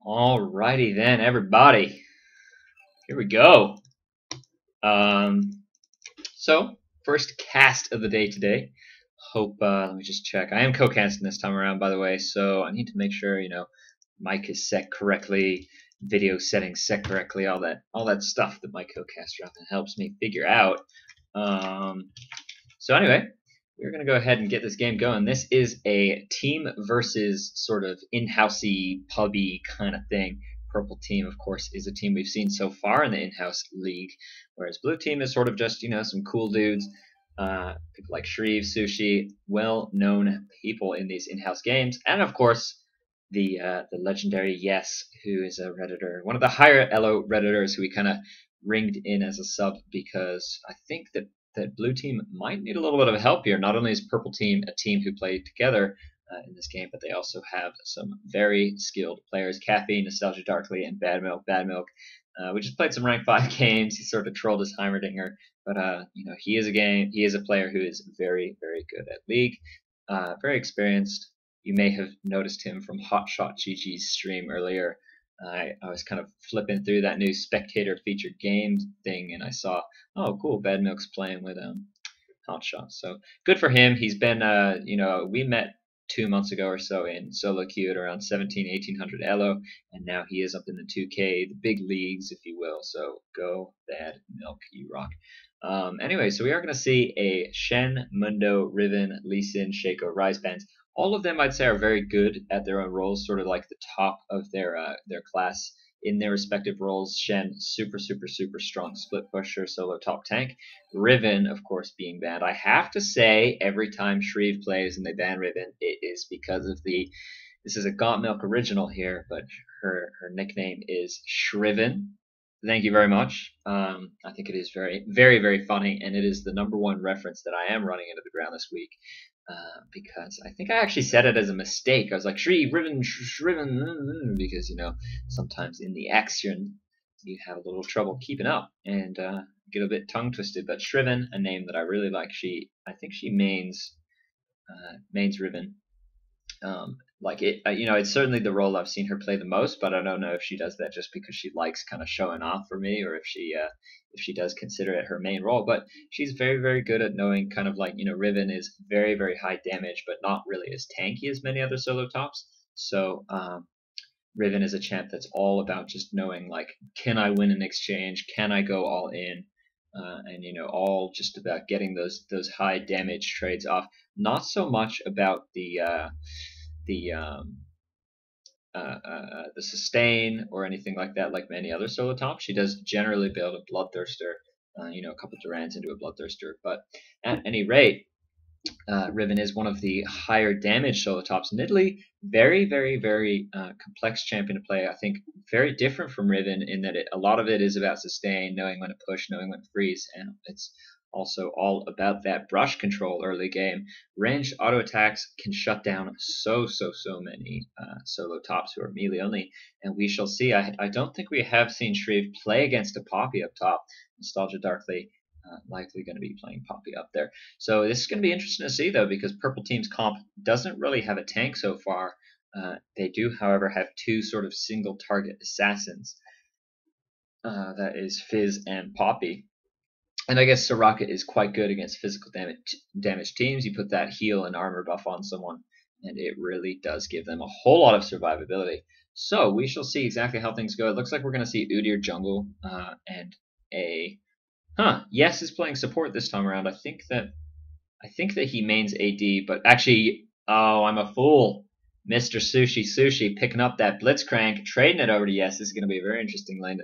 Alrighty then, everybody. Here we go. Um, so first cast of the day today. Hope let me just check. I am co-casting this time around, by the way, so I need to make sure mic is set correctly, video settings set correctly, all that stuff that my co-caster often helps me figure out. Um, so anyway, we're gonna go ahead and get this game going. This is a team versus sort of in-housey, pubby kind of thing. Purple team, of course, is a team we've seen so far in the in-house league, whereas blue team is sort of just some cool dudes, people like Shreve, Sushi, well-known people in these in-house games, and of course the legendary Yes, who is a redditor, one of the higher elo redditors who we kind of ringed in as a sub because I think that blue team might need a little bit of help here. Not only is purple team a team who played together in this game, but they also have some very skilled players: Caffeine, Nostalgia Darkly, and Bad Milk. Bad Milk. We just played some rank 5 games. He sort of trolled his Heimerdinger, but he is a player who is very, very good at League, very experienced. You may have noticed him from Hotshot GG's stream earlier. I was kind of flipping through that new spectator featured game thing, and I saw, oh, cool, Bad Milk's playing with Hotshot. So good for him. He's been, we met 2 months ago or so in solo queue at around 1800 elo, and now he is up in the 2K, the big leagues, if you will. So go Bad Milk, you rock. Anyway, so we are going to see a Shen, Mundo, Riven, Lee Sin, Shaco, Rise Bands. All of them, I'd say, are very good at their own roles, sort of like the top of their class in their respective roles. Shen, super, super, super strong split pusher, solo top tank. Riven, of course, being banned. I have to say, every time Shreve plays and they ban Riven, it is because of this is a Gaunt Milk original here, but her nickname is Shriven. Thank you very much. I think it is very, very, very funny, and it is the #1 reference that I am running into the ground this week. Because I think I actually said it as a mistake. I was like, Shriven, Shriven, because sometimes in the action you have a little trouble keeping up and get a bit tongue twisted. But Shriven, a name that I really like. I think she mains Riven. It's certainly the role I've seen her play the most, but I don't know if she does that just because she likes kind of showing off for me, or if she does consider it her main role. But she's very, very good at knowing kind of like, Riven is very, very high damage, but not really as tanky as many other solo tops. So Riven is a champ that's all about just knowing, like, can I win an exchange? Can I go all in? And all just about getting those high damage trades off. Not so much about the the sustain or anything like that, like many other solo tops. She does generally build a Bloodthirster, a couple Durans into a Bloodthirster. But at any rate, Riven is one of the higher damage solo tops. Nidalee, very, very, very complex champion to play. I think very different from Riven in that a lot of it is about sustain, knowing when to push, knowing when to freeze, and it's also all about that brush control early game. Ranged auto attacks can shut down so many solo tops who are melee only, and we shall see. I don't think we have seen Shreve play against a Poppy up top. Nostalgia Darkly likely going to be playing Poppy up there. So this is going to be interesting to see, though, because Purple Team's comp doesn't really have a tank so far. They do, however, have two sort of single target assassins. That is Fizz and Poppy. And I guess Soraka is quite good against physical damage teams. You put that heal and armor buff on someone, and it really does give them a whole lot of survivability. So we shall see exactly how things go. It looks like we're going to see Udyr jungle and a Yes is playing support this time around. I think that he mains AD, but actually, oh, I'm a fool. Mr. Sushi picking up that Blitzcrank, trading it over to Yes. This is going to be a very interesting lane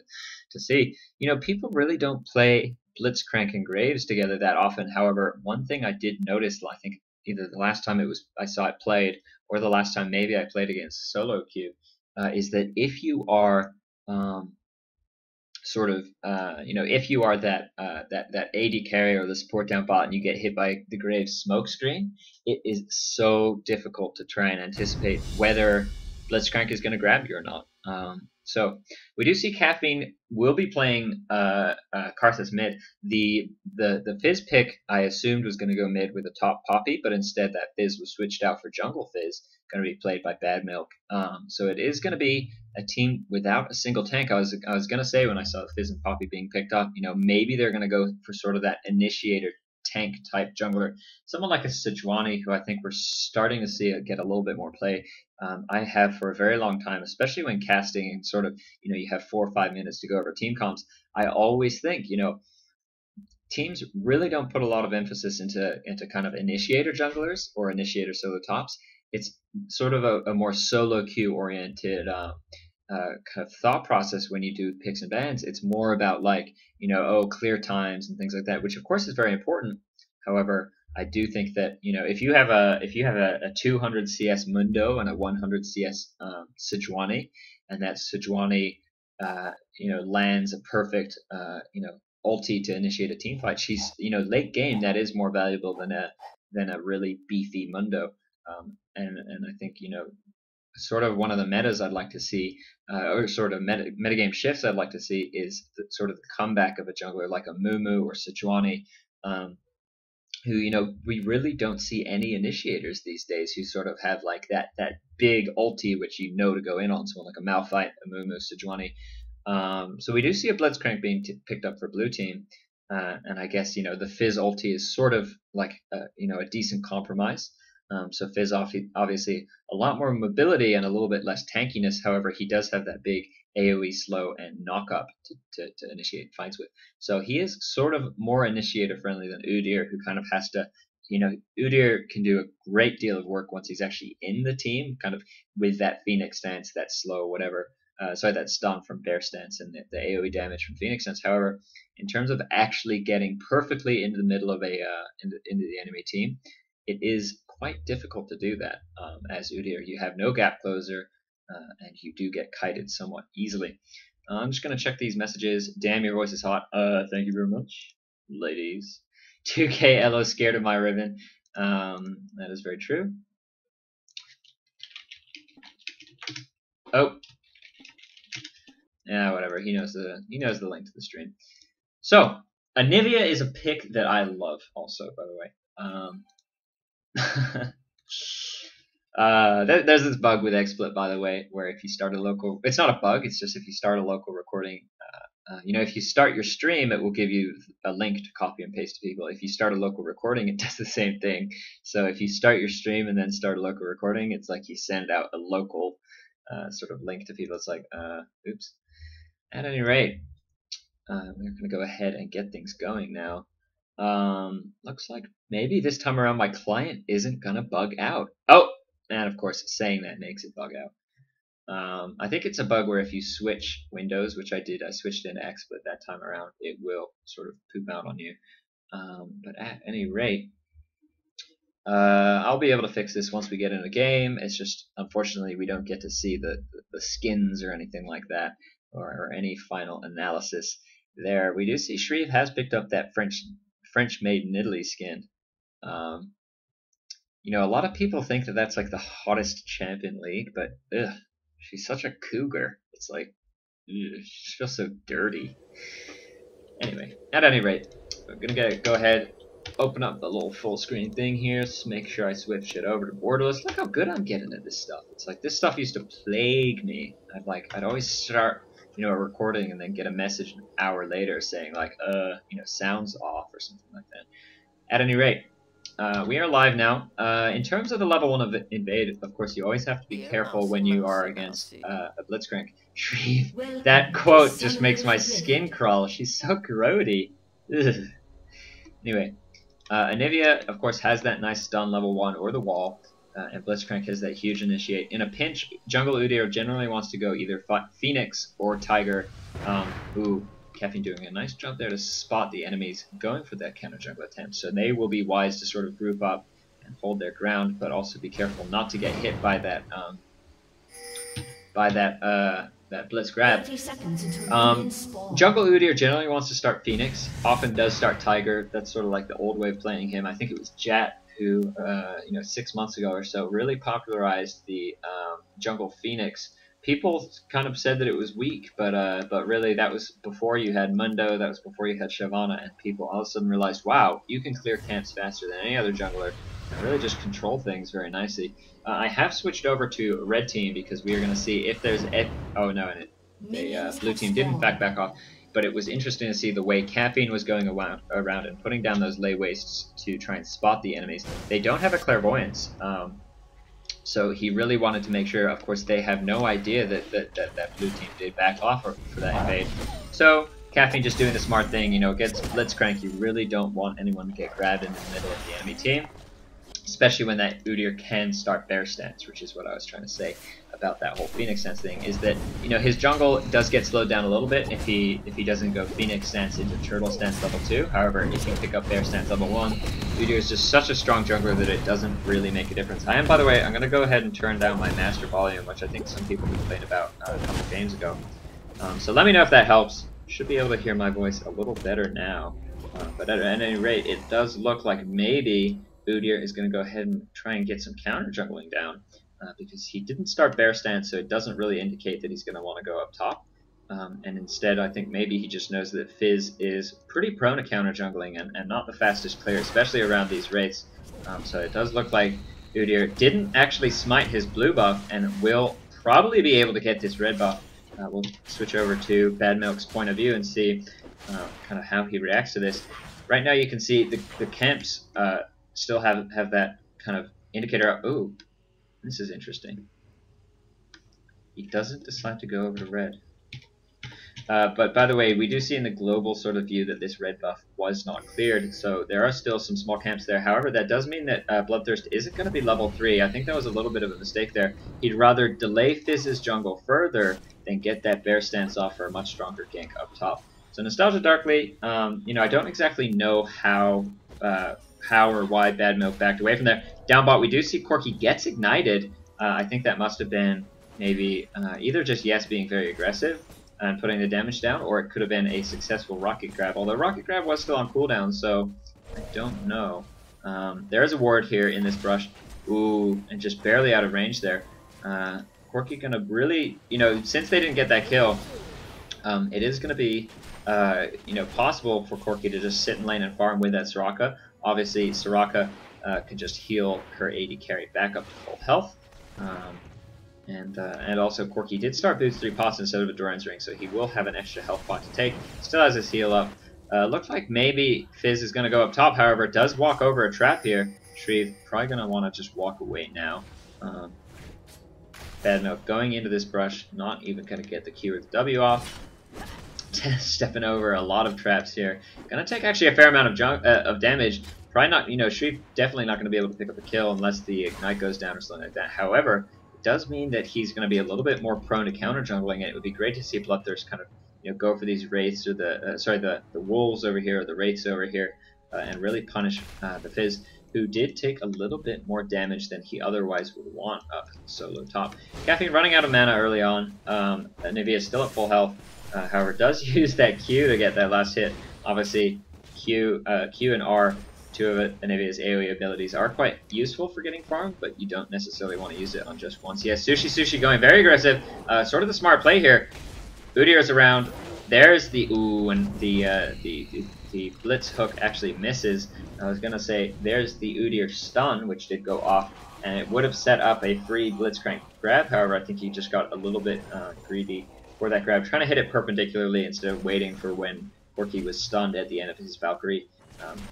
to see. People really don't play Blitzcrank and Graves together that often. However, one thing I did notice, I think either the last time I saw it played, or the last time maybe I played against solo queue, is that if you are if you are that AD carry or the support down bot and you get hit by the Graves smoke screen, it is so difficult to try and anticipate whether Blitzcrank is going to grab you or not. So we do see Caffeine will be playing Karthus mid. The Fizz pick I assumed was going to go mid with a top Poppy, but instead that Fizz was switched out for Jungle Fizz, going to be played by Bad Milk. So it is going to be a team without a single tank. I was going to say when I saw Fizz and Poppy being picked up, maybe they're going to go for sort of that initiator tank type jungler, someone like a Sejuani, who I think we're starting to see get a little bit more play. I have for a very long time, especially when casting and sort of, you have 4 or 5 minutes to go over team comps. I always think, teams really don't put a lot of emphasis into kind of initiator junglers or initiator solo tops. It's sort of a more solo queue oriented kind of thought process when you do picks and bans. It's more about like, clear times and things like that, which of course is very important. However, I do think that if you have a 200 CS Mundo and a 100 CS Sejuani, and that Sejuani lands a perfect ulti to initiate a team fight, she's late game that is more valuable than a really beefy Mundo. And I think sort of one of the metas I'd like to see, or sort of metagame shifts I'd like to see, is sort of the comeback of a jungler like a Mumu or Sejuani, who we really don't see any initiators these days who sort of have like that big ulti which to go in on, someone like a Malphite, a Mumu, Sejuani. So we do see a Blitzcrank being picked up for blue team, and I guess the Fizz ulti is sort of like a decent compromise. So Fizz obviously a lot more mobility and a little bit less tankiness. However, he does have that big AoE slow and knock up to initiate fights with. So he is sort of more initiator friendly than Udyr, who kind of has to, Udyr can do a great deal of work once he's actually in the team, kind of with that Phoenix stance, that slow whatever. That stun from Bear stance and the AoE damage from Phoenix stance. However, in terms of actually getting perfectly into the middle of into the enemy team, it is quite difficult to do that. As Udyr, you have no gap closer, and you do get kited somewhat easily. I'm just going to check these messages. Damn, your voice is hot. Thank you very much, ladies. 2K Elo scared of my ribbon. That is very true. Oh. Yeah, whatever. He knows the link to the stream. So, Anivia is a pick that I love also, by the way. There's this bug with XSplit, by the way, where if you start a local, it's not a bug, it's just if you start a local recording, if you start your stream, it will give you a link to copy and paste to people. If you start a local recording, it does the same thing. So if you start your stream and then start a local recording, it's like you send out a local sort of link to people. It's like, oops. At any rate, we're going to go ahead and get things going now. Looks like maybe this time around my client isn't gonna bug out. Oh, and of course saying that makes it bug out. I think it's a bug where if you switch windows, which I did, I switched into XSplit that time around, it will sort of poop out on you. But at any rate, I'll be able to fix this once we get in a game. It's just, unfortunately, we don't get to see the skins or anything like that, or any final analysis there. We do see Shreve has picked up that French made in Italy skin. A lot of people think that that's like the hottest champ in League, but she's such a cougar. It's like, she feels so dirty. Anyway, at any rate, I'm gonna go ahead, open up the little full screen thing here, make sure I switch it over to borderless. Look how good I'm getting at this stuff. It's like this stuff used to plague me. I'd always start a recording and then get a message an hour later saying like, sounds off or something like that. At any rate, we are live now. In terms of the level 1 of Invade, of course, you always have to be careful when you are against a Blitzcrank. Shreve, that quote just makes my skin crawl. She's so grody. Ugh. Anyway, Anivia, of course, has that nice stun level 1 or the wall. And Blitzcrank has that huge initiate. In a pinch, Jungle Udyr generally wants to go either Phoenix or Tiger. Ooh, Caffeine doing a nice job there to spot the enemies going for that counter jungle attempt. So they will be wise to sort of group up and hold their ground, but also be careful not to get hit by that that Blitz grab. Jungle Udyr generally wants to start Phoenix, often does start Tiger. That's sort of like the old way of playing him. I think it was Jat who, 6 months ago or so, really popularized the jungle phoenix. People kind of said that it was weak, but really that was before you had Mundo, that was before you had Shyvana, and people all of a sudden realized, wow, you can clear camps faster than any other jungler and really just control things very nicely. I have switched over to red team because we are going to see if there's oh no, and blue team did in fact back off. But it was interesting to see the way Caffeine was going around and putting down those lay wastes to try and spot the enemies. They don't have a clairvoyance. So he really wanted to make sure, of course, they have no idea that blue team did back off for that invade. So Caffeine just doing the smart thing, gets blitzcrank. You really don't want anyone to get grabbed in the middle of the enemy team, especially when that Udyr can start bear stance, which is what I was trying to say about that whole Phoenix stance thing, is that his jungle does get slowed down a little bit if he doesn't go Phoenix stance into turtle stance level 2. However, if you pick up bear stance level 1, Udyr is just such a strong jungler that it doesn't really make a difference. By the way, I'm going to go ahead and turn down my master volume, which I think some people complained about a couple games ago. So let me know if that helps. Should be able to hear my voice a little better now. But at any rate, it does look like maybe Udyr is going to go ahead and try and get some counter jungling down because he didn't start bear stance, so it doesn't really indicate that he's going to want to go up top. And instead, I think maybe he just knows that Fizz is pretty prone to counter jungling and not the fastest player, especially around these wraiths. So it does look like Udyr didn't actually smite his blue buff and will probably be able to get this red buff. We'll switch over to Bad Milk's point of view and see kind of how he reacts to this. Right now, you can see the camps still have that kind of indicator. Ooh, this is interesting. He doesn't decide to go over to red. But by the way, we do see in the global sort of view that this red buff was not cleared, so there are still some small camps there. However, that does mean that Bloodthirst isn't going to be level 3. I think that was a little bit of a mistake there. He'd rather delay Fizz's jungle further than get that bear stance off for a much stronger gank up top. So Nostalgia Darkly, I don't exactly know how or why Bad Milk backed away from there. Down bot, we do see Corki gets ignited. I think that must have been maybe either just Yes being very aggressive and putting the damage down, or it could have been a successful rocket grab. Although rocket grab was still on cooldown, so I don't know. There is a ward here in this brush. Ooh, and just barely out of range there. Corki gonna really, since they didn't get that kill, it is gonna be, possible for Corki to just sit in lane and farm with that Soraka. Obviously, Soraka can just heal her AD carry back up to full health. And also Corki did start boots 3 pots instead of a Doran's Ring, so he will have an extra health pot to take. Still has his heal up. Looks like maybe Fizz is going to go up top, however, it does walk over a trap here. Shreve probably going to want to just walk away now. Bad Milk going into this brush, not even going to get the Q or the W off. Stepping over a lot of traps here. Going to take actually a fair amount of damage. Probably not, Shreve definitely not going to be able to pick up a kill unless the Ignite goes down or something like that. However, it does mean that he's going to be a little bit more prone to counter jungling, and it would be great to see Bloodthirst kind of, go for these wraiths or the wolves over here or the wraiths over here, and really punish the Fizz, who did take a little bit more damage than he otherwise would want up solo top. Caffeine running out of mana early on. Nivea is still at full health. However, does use that Q to get that last hit. Obviously, Q and R, two of Nivea's AoE abilities, are quite useful for getting farmed, but you don't necessarily want to use it on just once. Yes, Sushi going very aggressive. Sort of the smart play here. Udyr is around. There's the ooh, and the blitz hook actually misses. I was gonna say there's the Udyr stun, which did go off, and it would have set up a free blitzcrank grab. However, I think he just got a little bit greedy for that grab, trying to hit it perpendicularly instead of waiting for when Corki was stunned at the end of his Valkyrie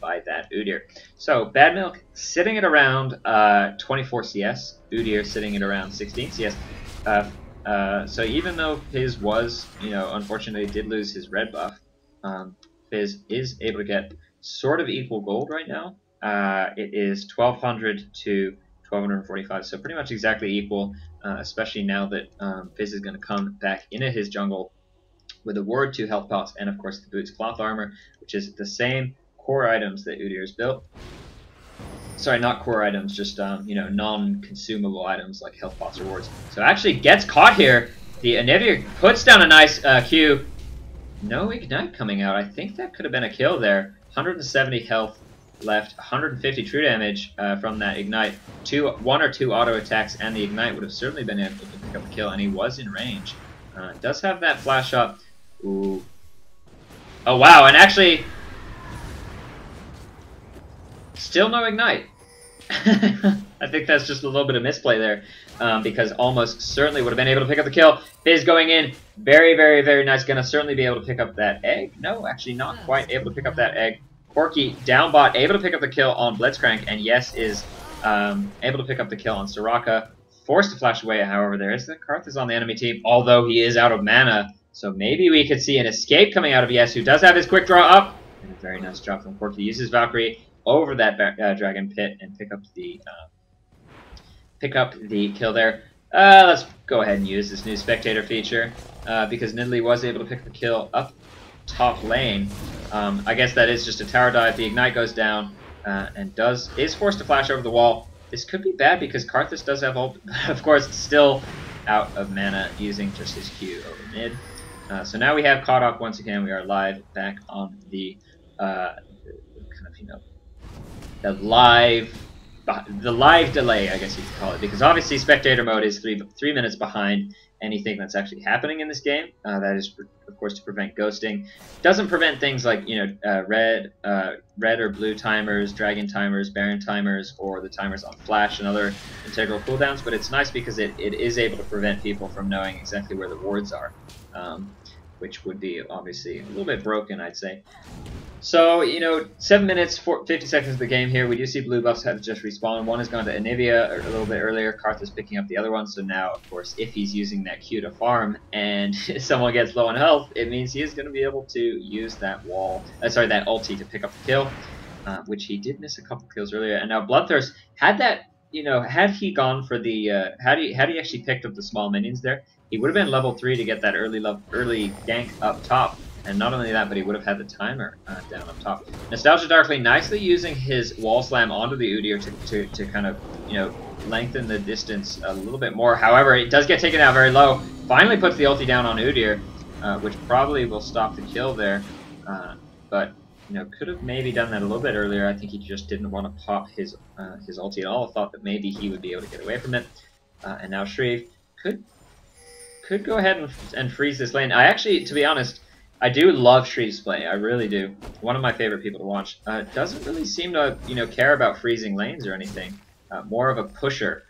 by that Udyr. So Bad Milk sitting at around 24 CS, Udyr sitting at around 16 CS. So even though Fizz was, unfortunately did lose his red buff, Fizz is able to get sort of equal gold right now. It is 1200 to 1245, so pretty much exactly equal, especially now that Fizz is going to come back into his jungle with a ward, 2 health pots, and of course the boots cloth armor, which is the same core items that Udyr's built. Sorry, not core items, just non-consumable items like health pots or wards. So actually gets caught here. The Anivia puts down a nice Q. No Ignite coming out. I think that could have been a kill there. 170 health. left. 150 true damage from that ignite. One or two auto attacks, and the ignite would have certainly been able to pick up a kill, and he was in range. Does have that flash up. Ooh. Oh wow, and actually, still no ignite. I think that's just a little bit of misplay there, because almost certainly would have been able to pick up the kill. Fizz going in, very, very, very nice. Gonna certainly be able to pick up that egg. No, actually not quite able to pick up that egg. Corki, down bot, able to pick up the kill on Blitzcrank, and yes is able to pick up the kill on Soraka. Forced to flash away, however, there is the Karthus on the enemy team, although he is out of mana. So maybe we could see an escape coming out of Yes, who does have his quick draw up. And a very nice drop from Corki. Uses Valkyrie over that dragon pit and pick up the kill there. Let's go ahead and use this new spectator feature because Nidalee was able to pick the kill up top lane. I guess that is just a tower dive. The ignite goes down and is forced to flash over the wall. This could be bad because Karthus does have ult, but of course still out of mana using just his Q over mid. So now we have caught up once again. We are live back on the kind of, you know, the live delay, I guess you could call it, because obviously spectator mode is three minutes behind anything that's actually happening in this game. That is, of course, to prevent ghosting. Doesn't prevent things like, you know, red or blue timers, dragon timers, baron timers, or the timers on flash and other integral cooldowns. But it's nice because it is able to prevent people from knowing exactly where the wards are, which would be obviously a little bit broken, I'd say. So, you know, 7 minutes, 50 seconds of the game here. We do see blue buffs have just respawned. One has gone to Anivia a little bit earlier. Karthus picking up the other one. So now, of course, if he's using that Q to farm and someone gets low on health, it means he is going to be able to use that that ulti to pick up the kill, which he did miss a couple kills earlier. And now Bloodthirst had that, you know, had he gone for the, had he actually picked up the small minions there, he would have been level 3 to get that early gank up top. And not only that, but he would have had the timer down up top. Nostalgia Darkly nicely using his wall slam onto the Udyr to kind of, you know, lengthen the distance a little bit more. However, it does get taken out very low. Finally puts the ulti down on Udyr, which probably will stop the kill there. But, you know, could have maybe done that a little bit earlier. I think he just didn't want to pop his ulti at all. Thought that maybe he would be able to get away from it. And now Shreve could go ahead and freeze this lane. I actually, to be honest, I do love Shreve's play. I really do. One of my favorite people to watch. Doesn't really seem to, you know, care about freezing lanes or anything. More of a pusher.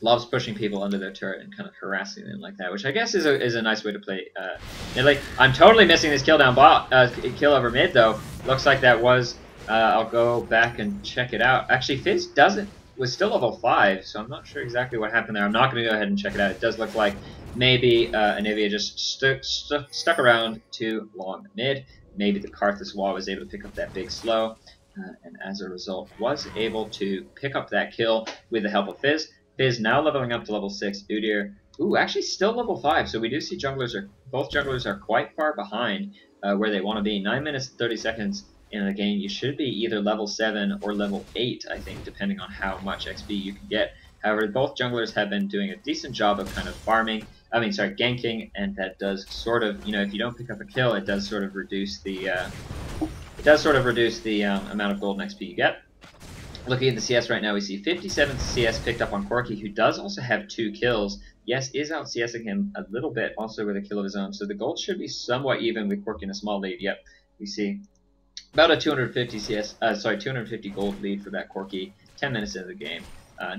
Loves pushing people under their turret and kind of harassing them like that, which I guess is a nice way to play. Nidalee. I'm totally missing this kill down bot, kill over mid though. Looks like that was. I'll go back and check it out. Actually, Fizz was still level 5, so I'm not sure exactly what happened there. I'm not going to go ahead and check it out. It does look like maybe Anivia just stuck around too long mid. Maybe the Karthus wall was able to pick up that big slow, and as a result was able to pick up that kill with the help of Fizz. Fizz now leveling up to level 6. Udyr, ooh, actually still level 5, so we do see both jugglers are quite far behind where they want to be. 9 minutes and 30 seconds in the game. You should be either level 7 or level 8, I think, depending on how much XP you can get. However, both junglers have been doing a decent job of kind of ganking, and that does sort of, you know, if you don't pick up a kill, it does sort of reduce the amount of gold and XP you get. Looking at the CS right now, we see 57 CS picked up on Corki, who does also have 2 kills. Yes, is out CSing him a little bit, also with a kill of his own. So the gold should be somewhat even with Corki in a small lead. Yep, we see about a 250 gold lead for that Corki. 10 minutes into the game.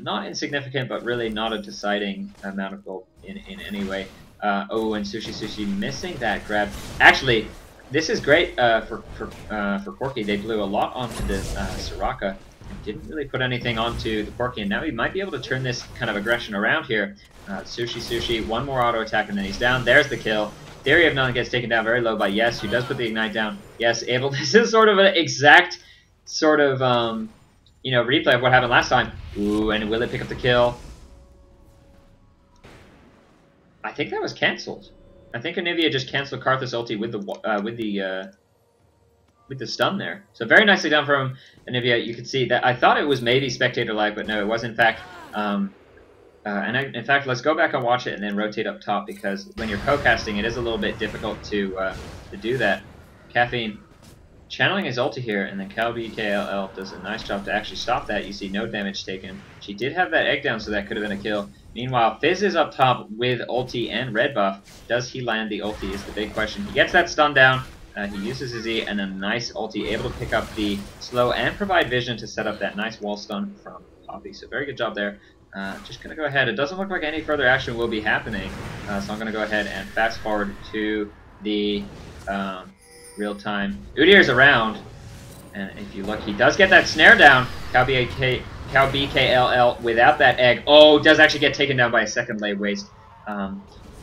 Not insignificant, but really not a deciding amount of gold in any way. Oh, and Sushi missing that grab. Actually, this is great for Corki. They blew a lot onto the Soraka. Didn't really put anything onto the Corki, and now he might be able to turn this kind of aggression around here. Sushi, one more auto attack, and then he's down. There's the kill. Theory of None gets taken down very low by Yes, who does put the ignite down. Yes, able. This is sort of an exact sort of you know, replay of what happened last time. Ooh, and will it pick up the kill? I think that was cancelled. I think Anivia just canceled Karthus ulti with the stun there. So very nicely done from Anivia. You can see that I thought it was maybe spectator lag, but no, it was in fact. In fact, let's go back and watch it and then rotate up top, because when you're co-casting, it is a little bit difficult to do that. Caffeine. channeling his ulti here, and then KLL does a nice job to actually stop that. You see no damage taken. She did have that egg down, so that could have been a kill. Meanwhile, Fizz is up top with ulti and red buff. Does he land the ulti is the big question. He gets that stun down. He uses his E and a nice ulti, able to pick up the slow and provide vision to set up that nice wall stun from Poppy. So very good job there. Just going to go ahead. It doesn't look like any further action will be happening. So I'm going to go ahead and fast forward to the real time. Udyr's around. And if you look, he does get that snare down. Cow BKLL without that egg. Oh, does actually get taken down by a second lay waste.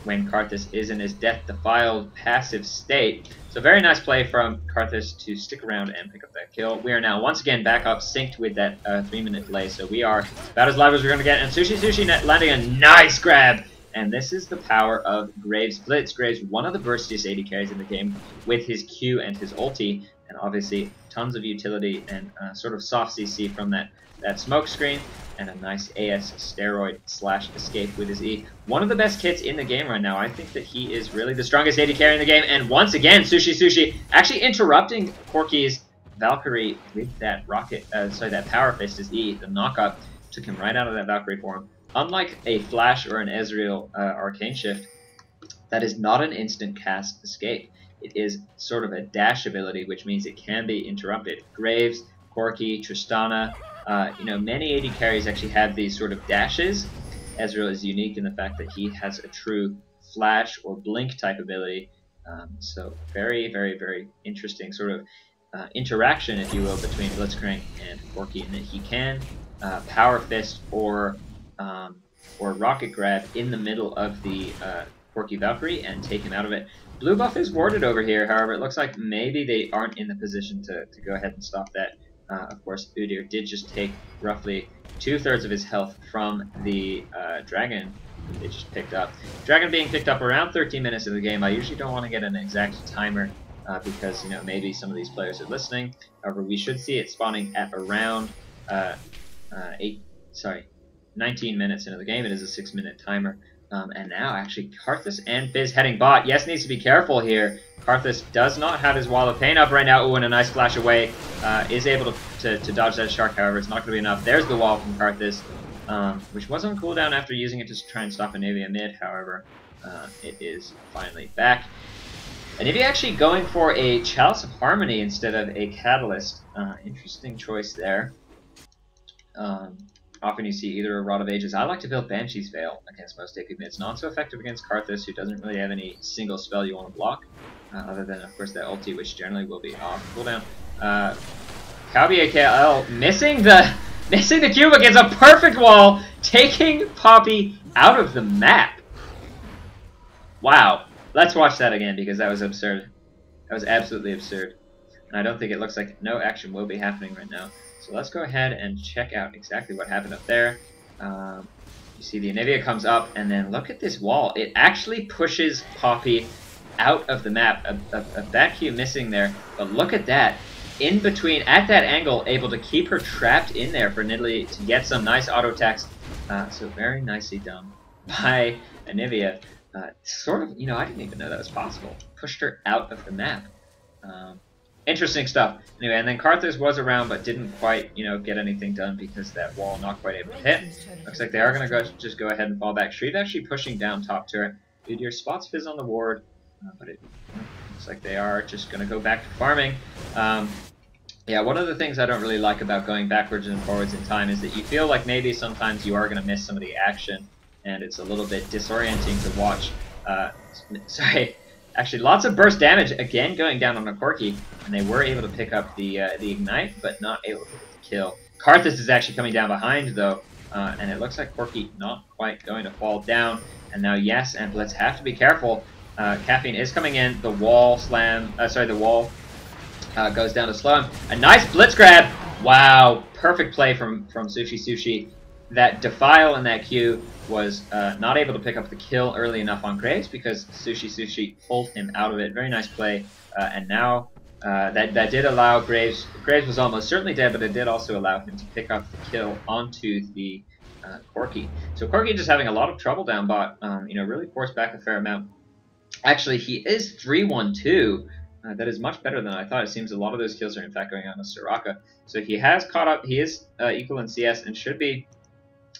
When Karthus is in his death-defiled passive state. So very nice play from Karthus to stick around and pick up that kill. We are now once again back up, synced with that 3-minute delay. So we are about as live as we're going to get. And Sushi landing a nice grab. And this is the power of Graves Blitz. Graves, one of the burstiest AD carries in the game with his Q and his ulti. And obviously tons of utility and sort of soft CC from that smoke screen. And a nice AS steroid / escape with his E. One of the best kits in the game right now. I think that he is really the strongest AD carry in the game. And once again, Sushi actually interrupting Corki's Valkyrie with that that Power Fist, his E, the knockup. Took him right out of that Valkyrie form. Unlike a Flash or an Ezreal Arcane Shift, that is not an instant cast escape. It is sort of a dash ability, which means it can be interrupted. Graves, Corki, Tristana, many AD carries actually have these sort of dashes. Ezreal is unique in the fact that he has a true flash or blink type ability. So very, very, very interesting sort of interaction, if you will, between Blitzcrank and Corki, in that he can Power Fist or Rocket Grab in the middle of the Corki Valkyrie and take him out of it. Blue buff is warded over here, however, it looks like maybe they aren't in the position to go ahead and stop that. Of course, Udyr did just take roughly 2/3 of his health from the dragon they just picked up. Dragon being picked up around 13 minutes of the game. I usually don't want to get an exact timer because, maybe some of these players are listening. However, we should see it spawning at around 19 minutes into the game. It is a 6-minute timer. And now, actually, Karthus and Fizz heading bot. Yes, needs to be careful here. Karthus does not have his Wall of Pain up right now. Ooh, and a nice flash away. Is able to dodge that shark, however. It's not going to be enough. There's the wall from Karthus, which was on cooldown after using it to try and stop Anivia mid. However, it is finally back. Anivia actually going for a Chalice of Harmony instead of a Catalyst. Interesting choice there. Often you see either a Rod of Ages. I like to build Banshee's Veil against most AP mids. Not so effective against Karthus, who doesn't really have any single spell you want to block, other than, of course, that ulti, which generally will be off cooldown. KL missing the cube against a perfect wall, taking Poppy out of the map. Wow. Let's watch that again because that was absurd. That was absolutely absurd. And I don't think it looks like no action will be happening right now. So let's go ahead and check out exactly what happened up there. You see the Anivia comes up, and then look at this wall. It actually pushes Poppy out of the map. A back Q missing there, but look at that. In between, at that angle, able to keep her trapped in there for Nidalee to get some nice auto attacks. So very nicely done by Anivia. Sort of, I didn't even know that was possible. Pushed her out of the map. Interesting stuff. Anyway, and then Karthus was around, but didn't quite, get anything done because that wall not quite able to hit. Looks like they are going to just go ahead and fall back. Shreeve actually pushing down top turret. Udyr spots Fizz on the ward, but it looks like they are just going to go back to farming. Yeah, one of the things I don't really like about going backwards and forwards in time is that you feel like maybe sometimes you are going to miss some of the action, and it's a little bit disorienting to watch. Sorry. Actually, lots of burst damage, again going down on a Corki, and they were able to pick up the Ignite, but not able to pick up the kill. Karthus is actually coming down behind, though, and it looks like Corki not quite going to fall down. And now, yes, and let's have to be careful. Caffeine is coming in. The wall goes down to slow him. A nice blitz grab. Wow, perfect play from Sushi. That Defile and that Q was not able to pick up the kill early enough on Graves because Sushi pulled him out of it. Very nice play. And now that did allow Graves was almost certainly dead, but it did also allow him to pick up the kill onto the Corki. So Corki just having a lot of trouble down bot, really forced back a fair amount. Actually, he is 3-1-2. that is much better than I thought. It seems a lot of those kills are in fact going on to Soraka. So he has caught up. He is equal in CS and should be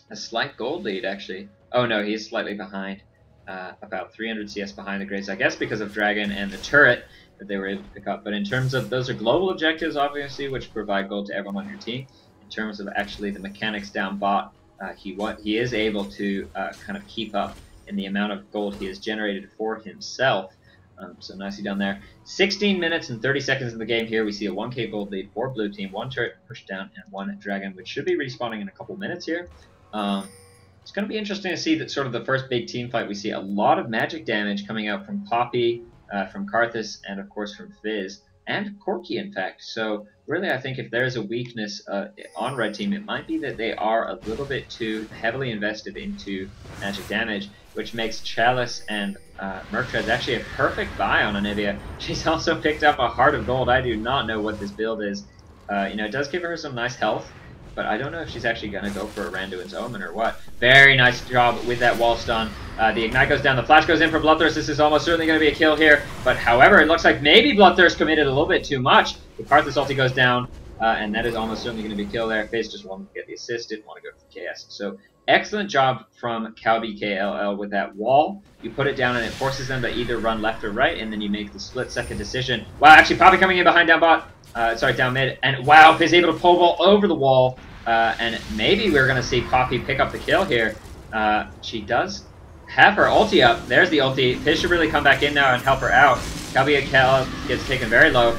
a slight gold lead, actually. Oh no, he's slightly behind. About 300 CS behind the Graves, I guess because of Dragon and the turret that they were able to pick up. But in terms of, those are global objectives, obviously, which provide gold to everyone on your team. In terms of actually the mechanics down bot, he is able to kind of keep up in the amount of gold he has generated for himself. So nicely done there. 16 minutes and 30 seconds in the game here. We see a 1k gold lead for blue team, 1 turret pushed down, and 1 dragon, which should be respawning in a couple minutes here. It's going to be interesting to see that sort of the first big team fight. We see a lot of magic damage coming out from Poppy, from Karthus, and of course from Fizz, and Corki, in fact. So really, I think if there's a weakness on red team, it might be that they are a little bit too heavily invested into magic damage, which makes Chalice and Murktread actually a perfect buy on Anivia. She's also picked up a Heart of Gold. I do not know what this build is. It does give her some nice health, but I don't know if she's actually going to go for a Randuin's Omen or what. Very nice job with that wall stun. The Ignite goes down, the Flash goes in for Bloodthirst. This is almost certainly going to be a kill here, but however, it looks like maybe Bloodthirst committed a little bit too much. The Karthus ulti goes down, and that is almost certainly going to be a kill there. Fizz just wanted to get the assist, didn't want to go for the KS. So excellent job from CalBKLL with that wall. You put it down and it forces them to either run left or right, and then you make the split-second decision. Wow, actually Poppy coming in behind down bot. Down mid, and wow, Fizz able to pole vault over the wall, and maybe we're going to see Poppy pick up the kill here. She does have her ulti up. There's the ulti. Fizz should really come back in now and help her out. CalBKLL gets taken very low.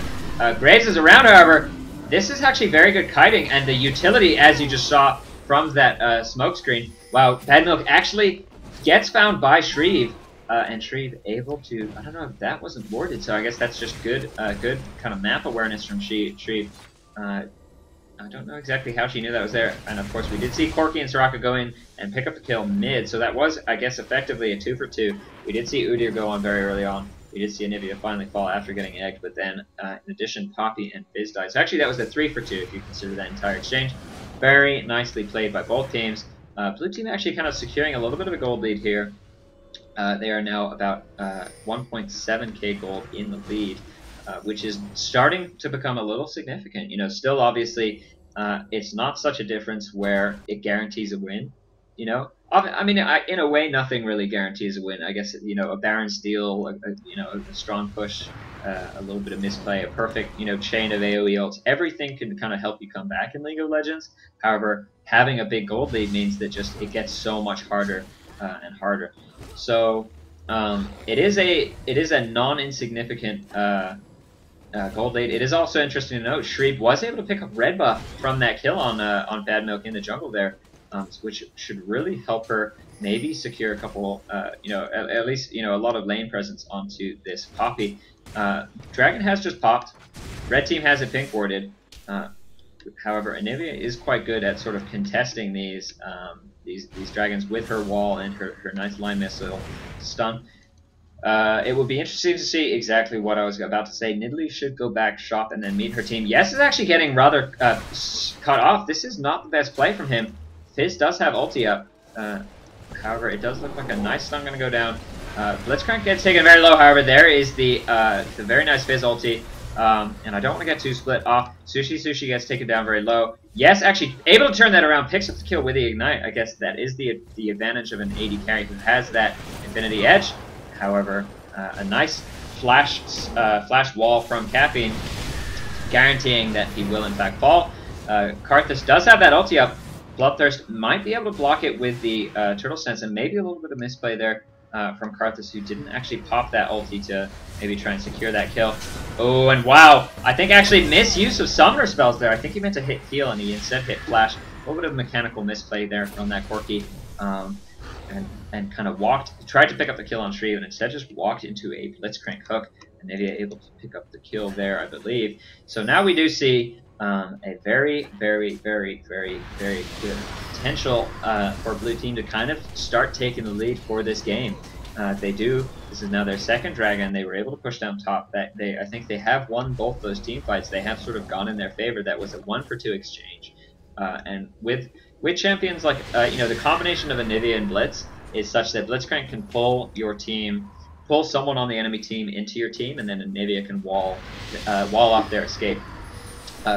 Graves is around, however. This is actually very good kiting, and the utility, as you just saw from that smoke screen. Wow, Bad Milk actually gets found by Shreve. And Shreve able to, I don't know if that wasn't warded, so I guess that's just good good kind of map awareness from Shreve. I don't know exactly how she knew that was there. And of course we did see Corki and Soraka go in and pick up the kill mid, so that was, I guess, effectively a 2 for 2. We did see Udyr go on very early on. We did see Anivia finally fall after getting egged, but then in addition Poppy and Fizz died. So actually that was a 3 for 2 if you consider that entire exchange. Very nicely played by both teams. Blue team actually kind of securing a little bit of a gold lead here. They are now about 1.7k gold in the lead, which is starting to become a little significant. Still obviously it's not such a difference where it guarantees a win. I mean, in a way, nothing really guarantees a win. I guess a Baron steal, a strong push, a little bit of misplay, a perfect chain of AOE ults. Everything can kind of help you come back in League of Legends. However, having a big gold lead means that just it gets so much harder and harder. So it is a non-insignificant gold lead. It is also interesting to note Shreve was able to pick up red buff from that kill on Bad Milk in the jungle there, which should really help her maybe secure a couple, at least a lot of lane presence onto this Poppy. Dragon has just popped. Red team has it pink warded. However, Anivia is quite good at sort of contesting these dragons with her wall and her nice line missile stun. It would be interesting to see exactly what I was about to say. Nidalee should go back shop and then meet her team. Yes is actually getting rather cut off. This is not the best play from him. Fizz does have ulti up. However, it does look like a nice stun going to go down. Blitzcrank gets taken very low. However, there is the very nice Fizz ulti. And I don't want to get too split off. Sushi gets taken down very low. Yes, actually able to turn that around, picks up the kill with the Ignite. I guess that is the advantage of an AD carry who has that Infinity Edge. However, a nice flash wall from Caffeine, guaranteeing that he will in fact fall. Karthus does have that ulti up. Bloodthirst might be able to block it with the Turtle Sense, and maybe a little bit of misplay there from Karthus, who didn't actually pop that ulti to maybe try and secure that kill. Oh, and wow, I think actually misuse of summoner spells there. I think he meant to hit heal and he instead hit flash. A little bit of mechanical misplay there from that Corki. And kind of tried to pick up the kill on Shreve, and instead just walked into a Blitzcrank hook, and maybe able to pick up the kill there, I believe. So now we do see a very, very, very, very, very good potential for Blue Team to kind of start taking the lead for this game. This is now their second dragon. They were able to push down top. I think they have won both those team fights. They have sort of gone in their favor. That was a 1 for 2 exchange. And with champions like, the combination of Anivia and Blitz is such that Blitzcrank can pull your team pull someone on the enemy team into your team, and then Navia can wall off their escape,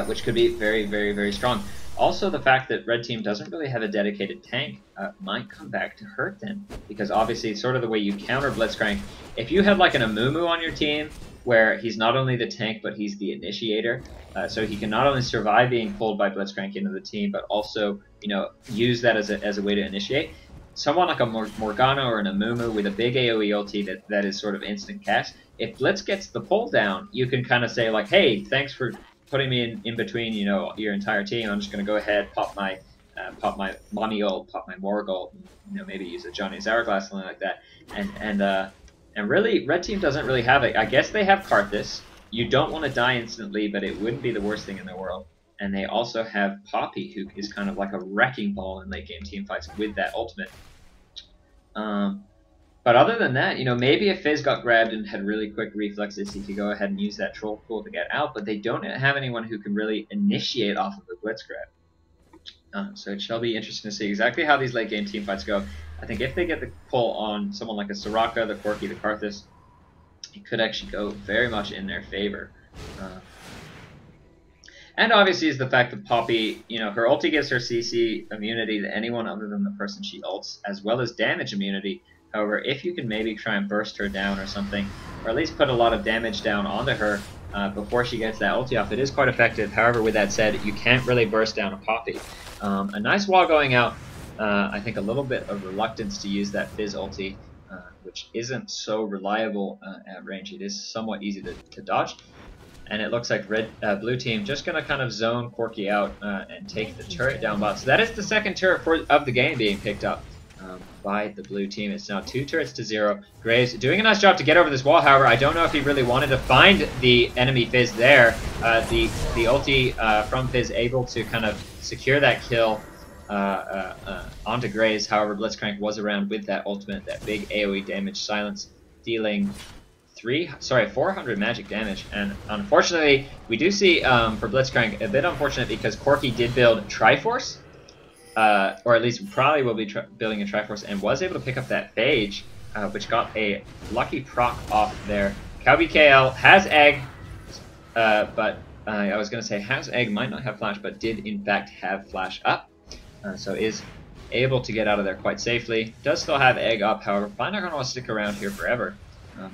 which could be very, very, very strong. Also, the fact that red team doesn't really have a dedicated tank might come back to hurt them, because obviously it's sort of the way you counter Blitzcrank. If you had like an Amumu on your team, where he's not only the tank, but he's the initiator, so he can not only survive being pulled by Blitzcrank into the team, but also, you know, use that as a way to initiate. Someone like a Morgana or an Amumu with a big AoE ulti that is sort of instant cast, if Blitz gets the pull down, you can kind of say like, hey, thanks for putting me in between, you know, your entire team. I'm just going to go ahead, pop my Money ult, pop my Morg ult, you know, maybe use a Johnny's Hourglass, something like that. And really, red team doesn't really have it. I guess they have Karthus. You don't want to die instantly, but it wouldn't be the worst thing in the world. And they also have Poppy, who is kind of like a wrecking ball in late game team fights with that ultimate. But other than that, you know, maybe if Fizz got grabbed and had really quick reflexes, he could go ahead and use that troll pool to get out. But they don't have anyone who can really initiate off of the Blitz grab. So it shall be interesting to see exactly how these late game team fights go. I think if they get the pull on someone like a Soraka, the Corki, the Karthus, it could actually go very much in their favor. And obviously is the fact that Poppy, you know, her ulti gives her CC immunity to anyone other than the person she ults, as well as damage immunity. However, if you can maybe try and burst her down or something, or at least put a lot of damage down onto her before she gets that ulti off, it is quite effective. However, with that said, you can't really burst down a Poppy. A nice wall going out. I think a little bit of reluctance to use that Fizz ulti, which isn't so reliable at range. It is somewhat easy to dodge. And it looks like blue team just going to kind of zone Corki out and take the turret down bot. So that is the second turret of the game being picked up by the blue team. It's now 2 turrets to 0. Graves doing a nice job to get over this wall. However, I don't know if he really wanted to find the enemy Fizz there. The ulti from Fizz able to kind of secure that kill onto Graves. However, Blitzcrank was around with that ultimate, that big AoE damage silence, dealing 400 magic damage. And unfortunately, we do see for Blitzcrank a bit unfortunate because Corki did build Triforce, or at least probably will be building a Triforce, and was able to pick up that Phage, which got a lucky proc off there. KL has Egg, but I was going to say has Egg, might not have Flash, but did in fact have Flash up, so is able to get out of there quite safely. Does still have Egg up, however, probably not going to want to stick around here forever.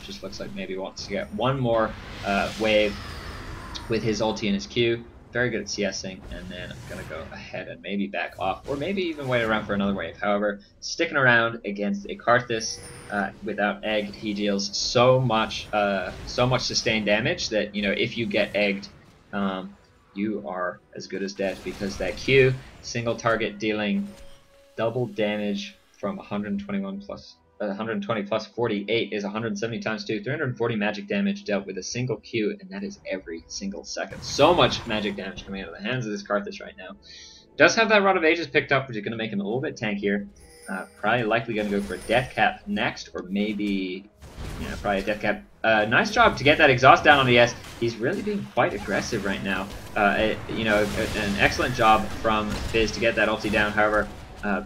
Just looks like maybe wants to get one more wave with his ulti and his Q. Very good at CSing, and then I'm going to go ahead and maybe back off, or maybe even wait around for another wave. However, sticking around against a Karthus without Egg, he deals so much sustained damage that, you know, if you get egged, you are as good as dead, because that Q, single target dealing double damage from 120 plus 48 is 170 times 2, 340 magic damage dealt with a single Q, and that is every single second. So much magic damage coming out of the hands of this Karthus right now. Does have that Rod of Ages picked up, which is going to make him a little bit tankier. Probably likely going to go for a Death Cap next, or maybe, yeah, probably a Death Cap. Nice job to get that exhaust down on the S. He's really being quite aggressive right now. You know, an excellent job from Fizz to get that ulti down. However,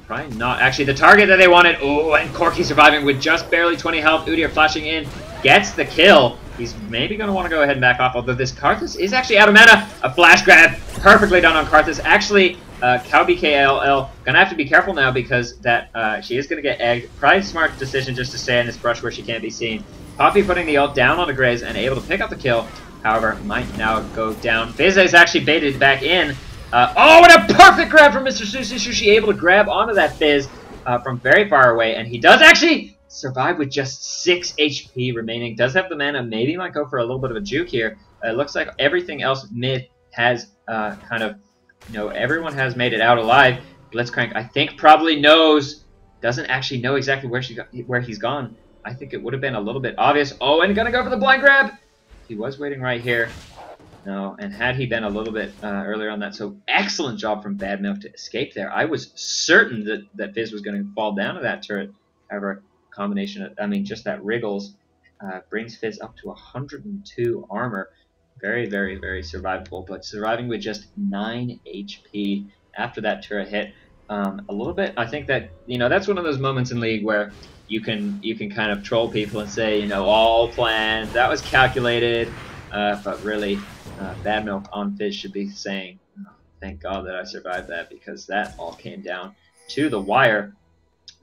probably not actually the target that they wanted. Oh, and Corki surviving with just barely 20 health. Udyr flashing in, gets the kill. He's maybe going to want to go ahead and back off, although this Karthus is actually out of mana. A flash grab, perfectly done on Karthus. Actually, KL going to have to be careful now, because that she is going to get egged. Probably smart decision just to stay in this brush where she can't be seen. Poppy putting the ult down onto Graves and able to pick up the kill. However, might now go down. Fizz is actually baited back in. Oh, what a perfect grab from Mr. Sushi, able to grab onto that Fizz from very far away, and he does actually survive with just 6 HP remaining. Does have the mana, maybe might go for a little bit of a juke here. It looks like everything else mid has kind of, you know, everyone has made it out alive. Blitzcrank, I think, probably knows, doesn't actually know exactly where he's gone. I think it would have been a little bit obvious. Oh, and gonna go for the blind grab. He was waiting right here. No, and had he been a little bit earlier on that, so excellent job from Bad Milk to escape there. I was certain that Fizz was going to fall down to that turret. However, combination of, I mean, just that Wriggles brings Fizz up to 102 armor. Very, very, very survivable, but surviving with just 9 HP after that turret hit. a little bit. I think that that's one of those moments in League where you can kind of troll people and say all planned, that was calculated, but really Bad Milk on Fizz should be saying, oh, thank God that I survived that, because that all came down to the wire.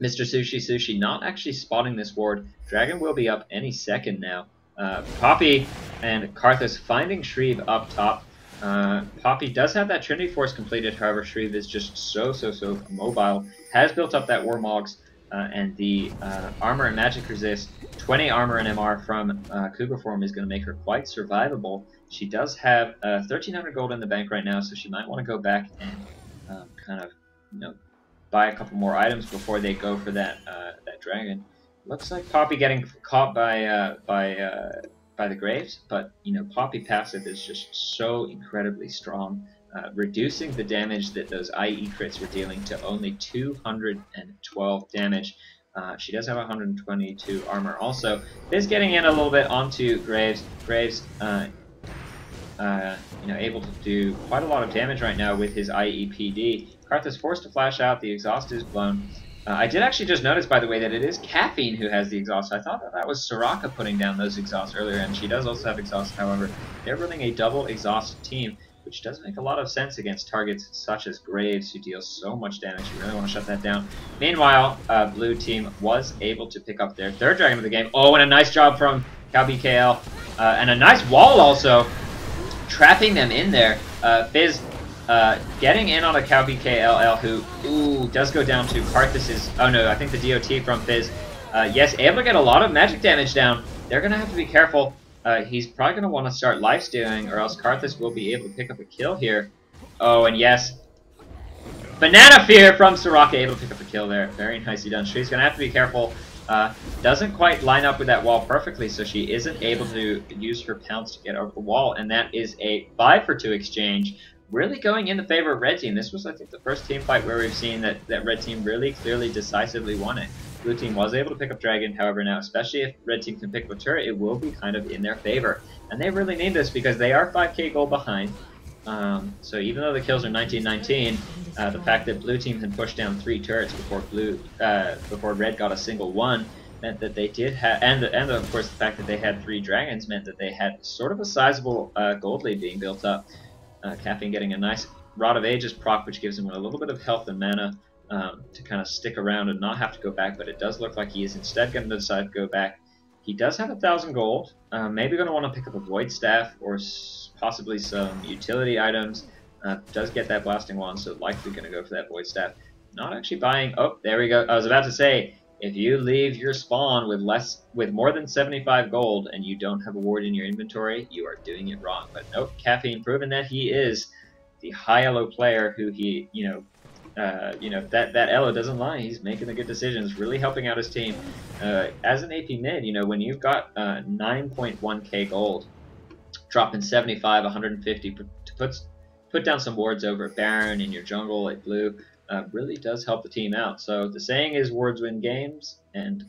Mr. Sushi not actually spotting this ward. Dragon will be up any second now. Poppy and Karthus finding Shreve up top. Poppy does have that Trinity Force completed, however, Shreve is just so mobile. Has built up that Warmogs and the armor and magic resist. 20 armor and MR from Cougar form is going to make her quite survivable. She does have 1,300 gold in the bank right now, so she might want to go back and kind of, buy a couple more items before they go for that that dragon. Looks like Poppy getting caught by the Graves, but Poppy passive is just so incredibly strong, reducing the damage that those IE crits were dealing to only 212 damage. She does have 122 armor also. Is getting in a little bit onto Graves. Graves, able to do quite a lot of damage right now with his IEPD. Karthus forced to flash out. The exhaust is blown. I did actually just notice, by the way, that it is Caffeine who has the exhaust. I thought that was Soraka putting down those exhausts earlier, and she does also have exhaust. However, they're running a double exhaust team, which does make a lot of sense against targets such as Graves, who deals so much damage. You really want to shut that down. Meanwhile, blue team was able to pick up their third dragon of the game. Oh, and a nice job from CowBKL. And a nice wall also, trapping them in there. Fizz getting in on a CowBKL who does go down to Karthus's. Oh no, I think the DOT from Fizz. Yes, able to get a lot of magic damage down. They're going to have to be careful. He's probably going to want to start lifestealing, or else Karthus will be able to pick up a kill here. Oh, and yes, Banana Fear from Soraka, able to pick up a kill there. Very nicely done. She's going to have to be careful. Doesn't quite line up with that wall perfectly, so she isn't able to use her pounce to get over the wall, and that is a 5-for-2 exchange. Really going in the favor of Red Team. This was, I think, the first team fight where we've seen that Red Team really clearly, decisively won it. Blue Team was able to pick up Dragon, however, now, especially if Red Team can pick up a turret, it will be kind of in their favor. And they really need this because they are 5k gold behind. So even though the kills are 19-19, the fact that Blue Team had pushed down 3 turrets before Red got a single one meant that they did have, and of course the fact that they had 3 dragons meant that they had sort of a sizable gold lead being built up. Caffeine getting a nice Rod of Ages proc, which gives him a little bit of health and mana to kind of stick around and not have to go back, but it does look like he is instead going to decide to go back. He does have 1,000 gold, maybe going to want to pick up a Void Staff or possibly some utility items. Does get that Blasting Wand, so likely going to go for that Void Staff. Not actually buying, oh, there we go. I was about to say, if you leave your spawn with more than 75 gold and you don't have a ward in your inventory, you are doing it wrong. But nope, Caffeine proven that he is the high elo player who he, that elo doesn't lie. He's making the good decisions, really helping out his team. As an AP mid, when you've got 9.1k gold, dropping 75, 150 to put down some wards over at Baron in your jungle like blue. Really does help the team out. So the saying is wards win games, and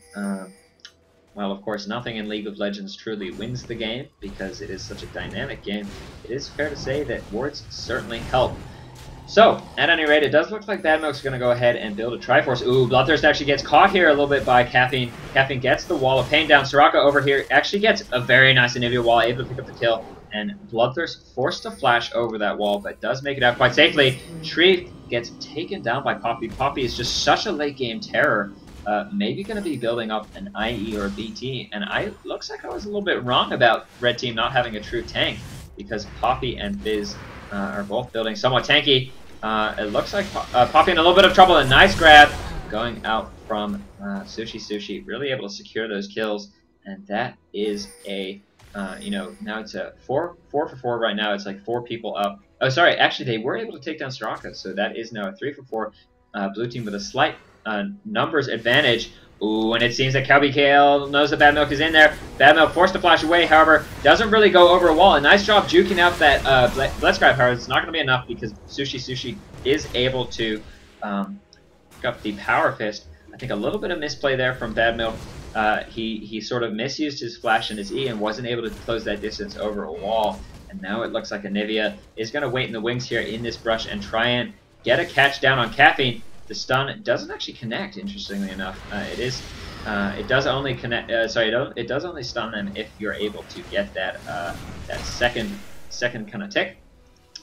well, of course, nothing in League of Legends truly wins the game because it is such a dynamic game. It is fair to say that wards certainly help. So, at any rate, it does look like Bad Milk's going to go ahead and build a Triforce. Ooh, Bloodthirst actually gets caught here a little bit by Caffeine. Caffeine gets the Wall of Pain down. Soraka over here actually gets a very nice Anivia wall, able to pick up the kill. And Bloodthirst forced to flash over that wall, but does make it out quite safely. Shreve gets taken down by Poppy. Poppy is just such a late game terror. Maybe going to be building up an IE or a BT. And looks like I was a little bit wrong about Red Team not having a true tank, because Poppy and Fizz are both building somewhat tanky. It looks like Poppy in a little bit of trouble. A nice grab going out from Sushi. Really able to secure those kills. And that is a... now it's a 4 for 4 right now. It's like 4 people up. Oh, sorry. Actually, they were able to take down Soraka, so that is now a 3 for 4. Blue team with a slight numbers advantage. Ooh, and it seems that CowBKL knows that Bad Milk is in there. Bad Milk forced to flash away, however, doesn't really go over a wall. A nice job juking out that Blitzcrank, however. It's not going to be enough because Sushi is able to pick up the Power Fist. I think a little bit of misplay there from Bad Milk. He sort of misused his flash and his E and wasn't able to close that distance over a wall. And now it looks like Anivia is going to wait in the wings here in this brush and try and get a catch down on Caffeine. The stun doesn't actually connect, interestingly enough. It does only connect. It does only stun them if you're able to get that that second kind of tick.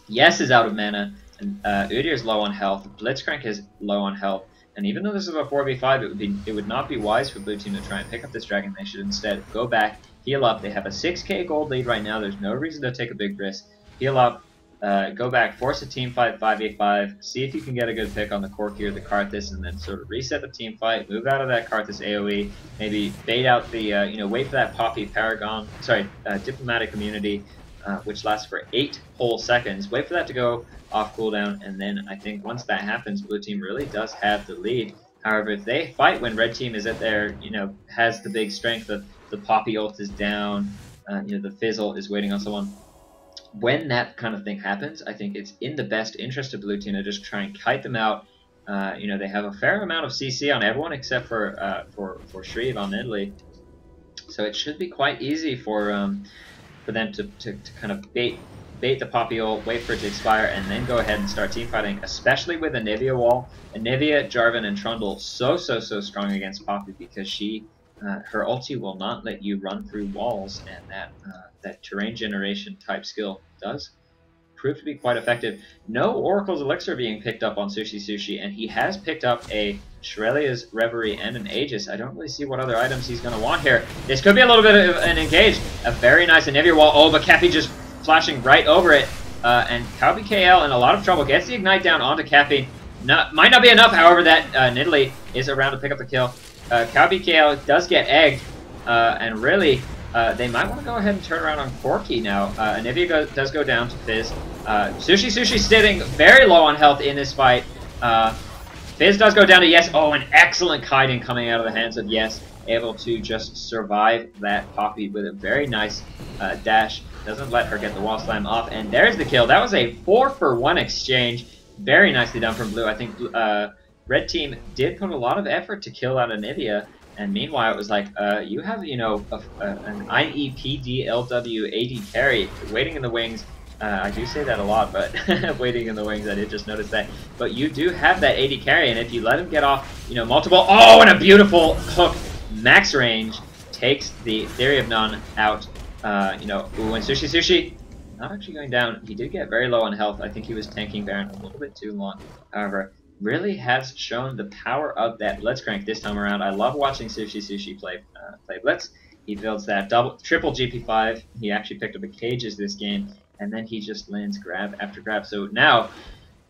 Yes is out of mana, and Udyr's low on health. Blitzcrank is low on health, and even though this is a 4v5, it would not be wise for blue team to try and pick up this dragon. They should instead go back, heal up. They have a 6k gold lead right now. There's no reason to take a big risk. Heal up, go back, force a team fight 5v5, see if you can get a good pick on the Corki or the Karthus, and then sort of reset the team fight, move out of that Karthus AoE, maybe bait out the, wait for that Poppy Paragon, Diplomatic Immunity, which lasts for 8 whole seconds. Wait for that to go off cooldown, and then I think once that happens, blue team really does have the lead. However, if they fight when red team is at their, has the big strength of the Poppy ult is down, the Fizzle is waiting on someone. When that kind of thing happens, I think it's in the best interest of blue team to just try and kite them out. They have a fair amount of CC on everyone except for Shreeve on mid lane, so it should be quite easy for them to kind of bait the Poppy ult, wait for it to expire, and then go ahead and start team fighting, especially with Anivia wall. Anivia, Jarvan, and Trundle so strong against Poppy because her ulti will not let you run through walls, and that terrain generation type skill does prove to be quite effective. No Oracle's Elixir being picked up on Sushi, and he has picked up a Shrelia's Reverie and an Aegis. I don't really see what other items he's going to want here. This could be a little bit of an engage. A very nice Anivia wall. Oh, but Cappy just flashing right over it. And Calby KL in a lot of trouble. Gets the Ignite down onto Cappy. Might not be enough, however, that Nidalee is around to pick up the kill. Calby KL does get egged, and really, they might want to go ahead and turn around on Corki now. Anivia does go down to Fizz. Sushi sitting very low on health in this fight. Fizz does go down to Yes. Oh, an excellent kiting coming out of the hands of Yes. Able to just survive that Poppy with a very nice dash. Doesn't let her get the wall slam off. And there's the kill. That was a 4-for-1 exchange. Very nicely done from blue. I think red team did put a lot of effort to kill out Anivia. And meanwhile, it was like, you have, an IEPDLW AD carry waiting in the wings. I do say that a lot, but waiting in the wings, I did just notice that. But you do have that AD carry, and if you let him get off, multiple... Oh, and a beautiful hook. Max range takes the Theory of None out. Ooh, and Sushi, not actually going down. He did get very low on health. I think he was tanking Baron a little bit too long. However, really has shown the power of that Blitzcrank this time around. I love watching Sushi play Blitz. He builds that triple GP5. He actually picked up a Cages this game, and then he just lands grab after grab. So now,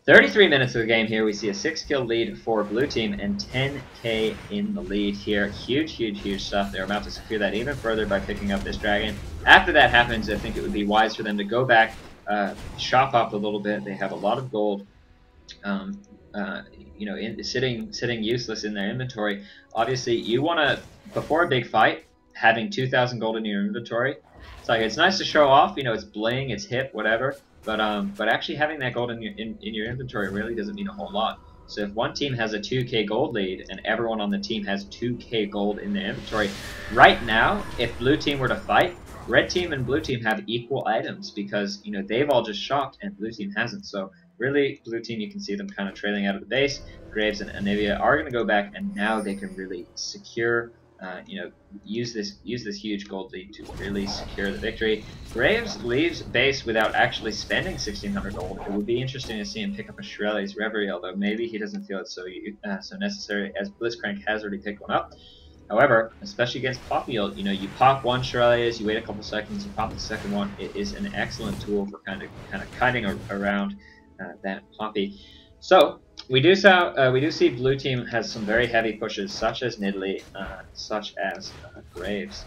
33 minutes of the game here. We see a 6-kill lead for blue team and 10k in the lead here. Huge stuff. They're about to secure that even further by picking up this dragon. After that happens, I think it would be wise for them to go back, shop up a little bit. They have a lot of gold. Sitting useless in their inventory. Obviously, you want to, before a big fight, having 2,000 gold in your inventory. It's nice to show off. It's bling, it's hip, whatever. But actually having that gold in your inventory really doesn't mean a whole lot. So if one team has a 2k gold lead and everyone on the team has 2k gold in their inventory, right now, if blue team were to fight, red team and blue team have equal items because they've all just shopped and blue team hasn't. So really, blue team, you can see them kind of trailing out of the base. Graves and Anivia are going to go back, and now they can really secure, use this huge gold lead to really secure the victory. Graves leaves base without actually spending 1,600 gold. It would be interesting to see him pick up a Shrelia's Reverie, although maybe he doesn't feel it so necessary, as Blitzcrank has already picked one up. However, especially against Poppy, you pop one Shrelia's, you wait a couple seconds, you pop the second one. It is an excellent tool for kind of kiting around that Poppy. So we do see blue team has some very heavy pushes, such as Nidalee, such as Graves,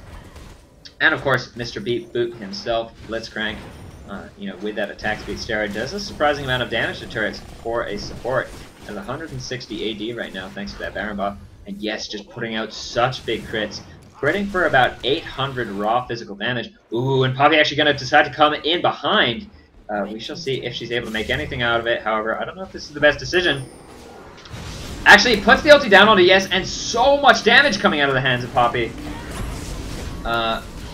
and of course Mr. Beat Boot himself, Blitzcrank. With that attack speed steroid, does a surprising amount of damage to turrets for a support. Has 160 AD right now thanks to that Baron buff. And yes, just putting out such big crits. Critting for about 800 raw physical damage. Ooh, and Poppy actually going to decide to come in behind. We shall see if she's able to make anything out of it. However, I don't know if this is the best decision. Actually, puts the ulti down onto Yes, and so much damage coming out of the hands of Poppy.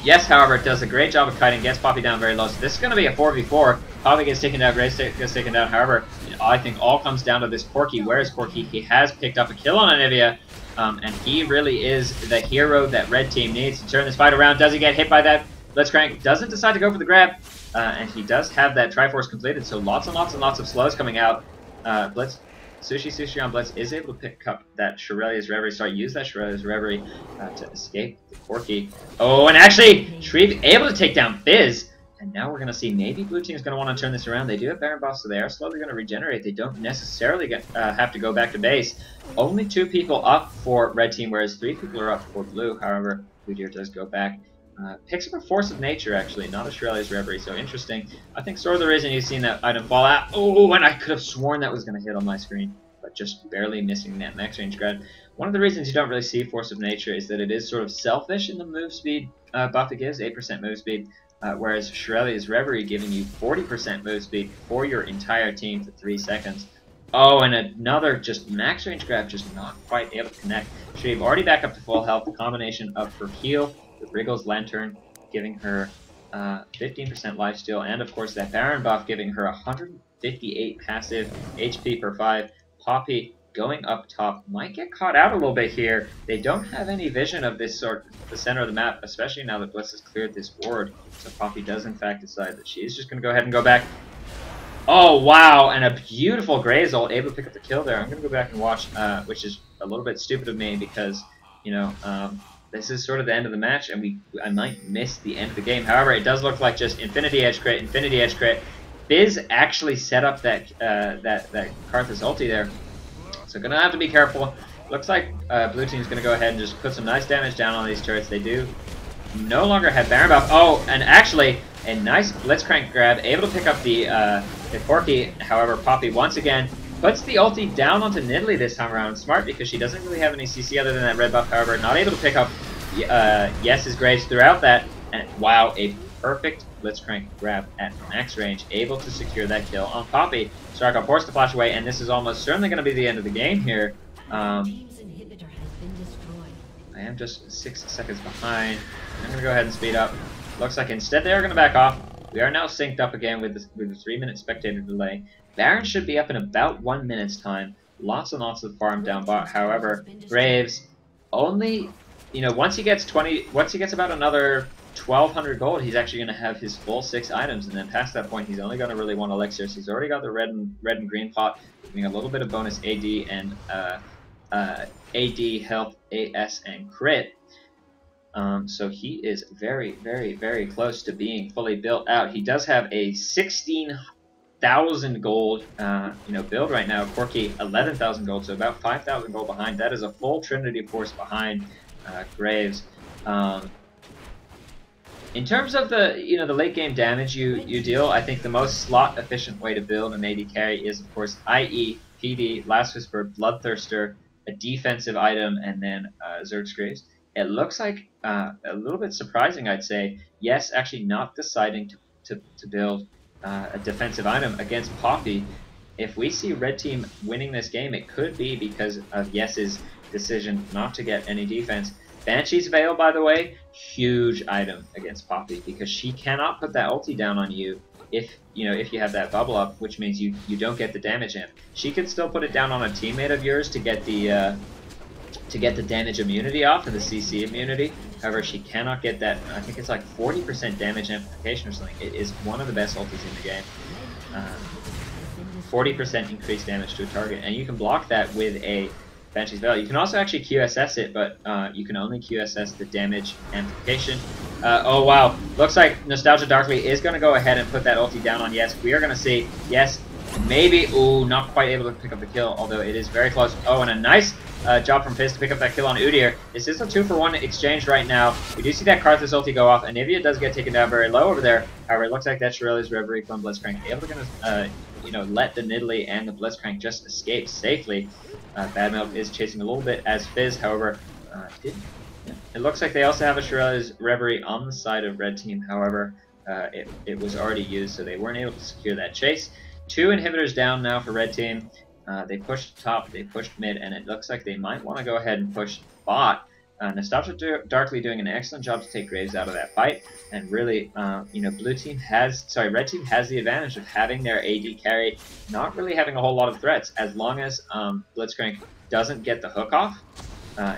Yes, however, does a great job of kiting, gets Poppy down very low. So this is going to be a 4v4. Poppy gets taken down, Grace gets taken down. However, it, I think, all comes down to this Corki. Where is Corki? He has picked up a kill on Anivia, and he really is the hero that red team needs to turn this fight around. Does he get hit by that Blitzcrank? Doesn't decide to go for the grab, and he does have that Triforce completed, so lots and lots and lots of slows coming out. Blitz, Sushi on Blitz is able to pick up that Shirelia's Reverie, use that Shirelia's Reverie to escape the Corki. Oh, and actually, Shreve able to take down Fizz. And now we're going to see maybe Blue Team is going to want to turn this around. They do have Baron buffs, so they are slowly going to regenerate. They don't necessarily have to go back to base. Only 2 people up for Red Team, whereas 3 people are up for Blue. However, Blue Deer does go back. Picks up a Force of Nature, actually, not a Shirelia's Reverie, so interesting. I think sort of the reason you've seen that item fall out. Oh, and I could have sworn that was going to hit on my screen, but just barely missing that max range grab. One of the reasons you don't really see Force of Nature is that it is sort of selfish in the move speed buff it gives, 8% move speed. Whereas Shirelia's Reverie giving you 40% move speed for your entire team for 3 seconds. Oh, and another just max range grab, just not quite able to connect. Shreve already back up to full health. The combination of her heal with Wriggle's Lantern giving her 15% lifesteal, and of course that Baron buff giving her 158 passive HP per 5. Poppy going up top might get caught out a little bit here. They don't have any vision of this sort, the center of the map, especially now that Blitz has cleared this ward. So Poppy does in fact decide that she is just going to go ahead and go back. Oh wow, and a beautiful Graze ult, able to pick up the kill there. I'm going to go back and watch, which is a little bit stupid of me because, you know, this is sort of the end of the match and I might miss the end of the game. However, it does look like just Infinity Edge crit, Infinity Edge crit. Fizz actually set up that that Karthus ulti there. So gonna have to be careful. Looks like Blue Team's gonna go ahead and just put some nice damage down on these turrets. They do no longer have Baron buff. Oh, and actually a nice Blitzcrank grab, able to pick up the Corki. However, Poppy once again puts the ulti down onto Nidalee this time around. Smart, because she doesn't really have any CC other than that red buff. However, not able to pick up Yes's Graves throughout that. And wow, a perfect Blitzcrank grab at max range, able to secure that kill on Poppy. Stark forced to flash away, and this is almost certainly going to be the end of the game here. I am just 6 seconds behind. I'm going to go ahead and speed up. Looks like instead they are going to back off. We are now synced up again with the 3-minute spectator delay. Baron should be up in about 1 minute's time. Lots and lots of farm down bot. However, Graves only, you know, once he gets about another 1,200 gold, he's actually going to have his full 6 items, and then past that point, he's only going to really want elixirs. He's already got the red and green pot, giving a little bit of bonus AD and AD, health, AS, and crit. So he is very, very, very close to being fully built out. He does have a 16,000 gold, build right now. Corki 11,000 gold, so about 5,000 gold behind. That is a full Trinity Force behind Graves. In terms of the the late game damage you deal, I think the most slot efficient way to build an AD carry is of course IE, PD, Last Whisper, Bloodthirster, a defensive item, and then Zerg's Graves. It looks like a little bit surprising, I'd say. Yes, actually not deciding to build a defensive item against Poppy. If we see Red Team winning this game, it could be because of Yes's decision not to get any defense. Banshee's Veil, by the way, huge item against Poppy because she cannot put that ulti down on you if you have that bubble up, which means you don't get the damage amp. She could still put it down on a teammate of yours to get the damage immunity off and the CC immunity. However, she cannot get that. I think it's like 40% damage amplification or something. It is one of the best ultis in the game. 40% increased damage to a target, and you can block that with a Banshee's Veil. You can also actually QSS it, but you can only QSS the damage amplification. Oh wow, looks like Nostalgia Darkly is going to go ahead and put that ulti down on Yes. We are going to see Yes, maybe, ooh, not quite able to pick up the kill, although it is very close. Oh, and a nice job from Fizz to pick up that kill on Udyr. This is a 2-for-1 exchange right now. We do see that Karthus ulti go off, and Anivia does get taken down very low over there. However, it looks like that Shirelia's Reverie from Blitzcrank able to let the Nidalee and the Blitzcrank just escape safely. Bad Milk is chasing a little bit as Fizz, however, it looks like they also have a Shirelia's Reverie on the side of Red Team. However, it was already used, so they weren't able to secure that chase. 2 inhibitors down now for Red Team. They pushed top, they pushed mid, and it looks like they might want to go ahead and push bot. Nostalgia Darkly doing an excellent job to take Graves out of that fight, and really, red team has the advantage of having their AD carry not really having a whole lot of threats. As long as Blitzcrank doesn't get the hook off,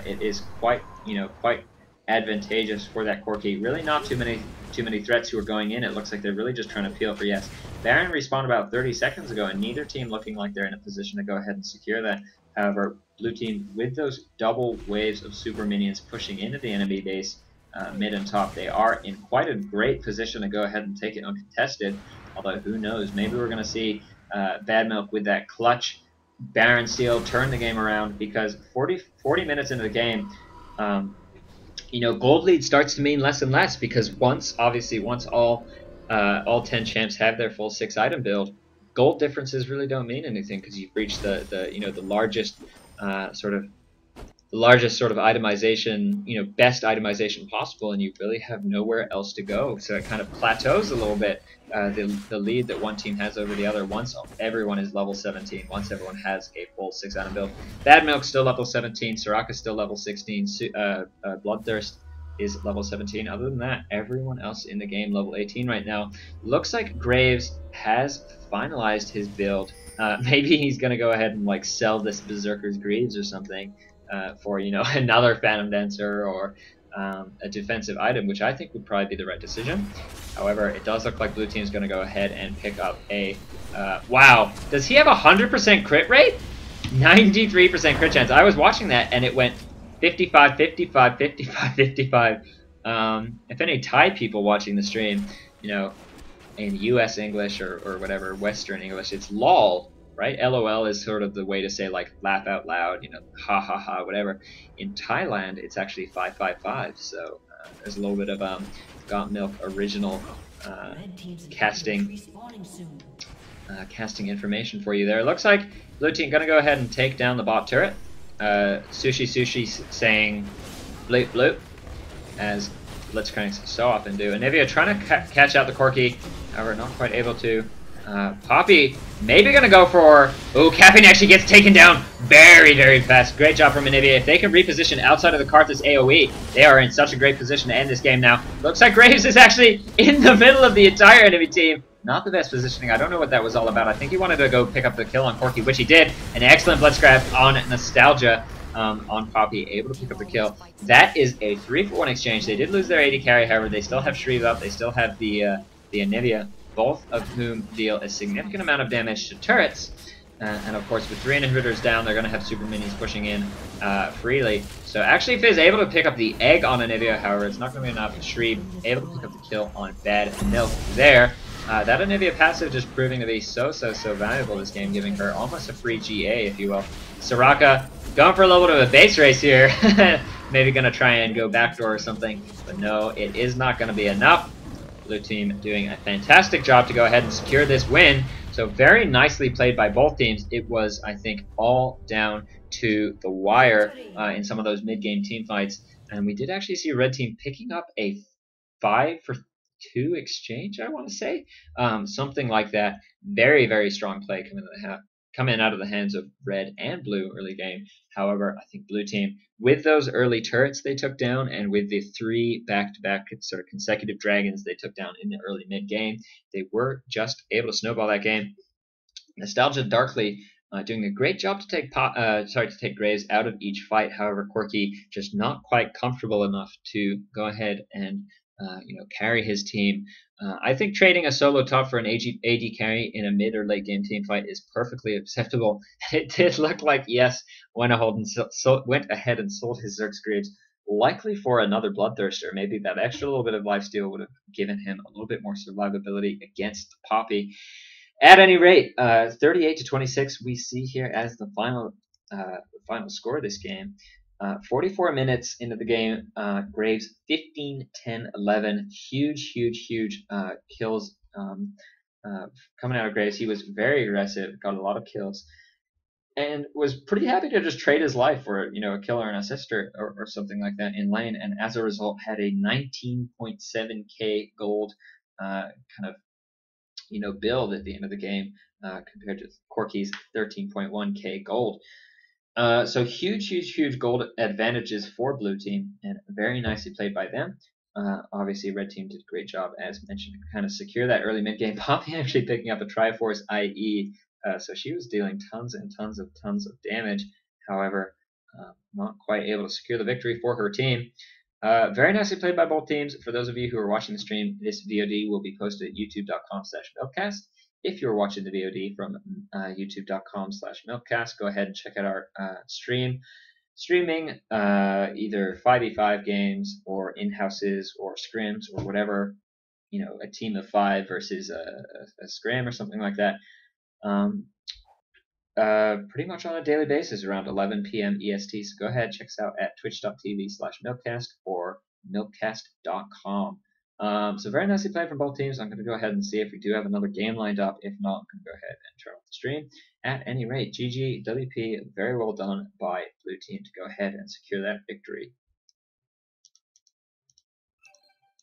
it is quite advantageous for that Corki. Really, not too many threats who are going in. It looks like they're really just trying to peel for yes. Baron respawned about 30 seconds ago, and neither team looking like they're in a position to go ahead and secure that. However, blue team, with those double waves of super minions pushing into the enemy base, mid and top, they are in quite a great position to go ahead and take it uncontested. Although, who knows? Maybe we're going to see Bad Milk with that clutch Baron Steel turn the game around, because 40 minutes into the game, gold lead starts to mean less and less, because once all 10 champs have their full 6 item build, gold differences really don't mean anything, because you've reached the largest sort of itemization, best itemization possible, and you really have nowhere else to go. So it kind of plateaus a little bit, the lead that one team has over the other once everyone is level 17, once everyone has a full 6 item build. Bad Milk still level 17, Soraka's still level 16, Bloodthirst is level 17. Other than that, everyone else in the game level 18 right now. Looks like Graves has finalized his build. Maybe he's going to go ahead and like sell this Berserker's Greaves or something. For another Phantom Dancer or a defensive item, which I think would probably be the right decision. However, it does look like blue team is going to go ahead and pick up a wow. Does he have 100% crit rate? 93% crit chance. I was watching that and it went 55, 55, 55, 55. If any Thai people watching the stream, in US English or whatever Western English, it's lol. Right? LOL is sort of the way to say like laugh out loud, ha ha ha, whatever. In Thailand, it's actually 555. So there's a little bit of Got Milk original casting information for you there. It looks like blue team gonna go ahead and take down the bot turret. Sushi saying bloop bloop, as Blitzcranks so often do. Anivia trying to catch out the Corki, however not quite able to. Poppy maybe gonna go for... Oh, Caffeine actually gets taken down very, very fast. Great job from Anivia. If they can reposition outside of the Karthus AoE, they are in such a great position to end this game now. Looks like Graves is actually in the middle of the entire enemy team. Not the best positioning. I don't know what that was all about. I think he wanted to go pick up the kill on Corki, which he did. An excellent blood scrap on Nostalgia. On Poppy, able to pick up the kill. That is a 3-for-1 exchange. They did lose their AD carry, however, they still have Shreeve up. They still have the Anivia, both of whom deal a significant amount of damage to turrets. And of course, with 3 inhibitors down, they're going to have super minis pushing in freely. So actually, Fizz able to pick up the egg on Anivia, however, it's not going to be enough. Shreeve able to pick up the kill on Bad Milk there. That Anivia passive just proving to be so valuable this game, giving her almost a free GA, if you will. Soraka going for a little bit of a base race here. Maybe going to try and go backdoor or something, but no, it is not going to be enough. Blue team doing a fantastic job to go ahead and secure this win. So very nicely played by both teams. It was, I think, all down to the wire in some of those mid-game team fights. And we did actually see Red team picking up a 5-for-2 exchange, I want to say. Something like that. Very, very strong play coming out of the hands of Red and Blue early game. However, I think Blue team, with those early turrets they took down, and with the 3 back-to-back sort of consecutive dragons they took down in the early mid-game, they were just able to snowball that game. Nostalgia Darkly doing a great job to take Graves out of each fight. However, Corki just not quite comfortable enough to go ahead and carry his team. I think trading a solo top for an AD carry in a mid or late game team fight is perfectly acceptable. It did look like yes, went ahead and sold his Zerx Greaves, likely for another Bloodthirster. Maybe that extra little bit of lifesteal would have given him a little bit more survivability against Poppy. At any rate, 38-26 we see here as the final score of this game. 44 minutes into the game, Graves 15, 10, 11. Huge kills coming out of Graves. He was very aggressive, got a lot of kills, and was pretty happy to just trade his life for a kill or an assist or something like that in lane. And as a result, had a 19.7k gold kind of build at the end of the game compared to Corki's 13.1k gold. So huge gold advantages for blue team, and very nicely played by them. Obviously, red team did a great job, as mentioned, to kind of secure that early mid game. Poppy actually picking up a Triforce IE, so she was dealing tons and tons of damage. However, not quite able to secure the victory for her team. Very nicely played by both teams. For those of you who are watching the stream, this VOD will be posted at youtube.com/milkcast. If you're watching the VOD from youtube.com/milkcast, go ahead and check out our stream. Streaming either 5v5 games or in-houses or scrims or whatever, a team of 5 versus a scrim or something like that. Pretty much on a daily basis around 11 p.m. EST. So go ahead, check us out at twitch.tv/milkcast or milkcast.com. So very nicely played from both teams. I'm going to go ahead and see if we do have another game lined up. If not, I'm going to go ahead and turn off the stream. At any rate, GG, WP, very well done by blue team to go ahead and secure that victory.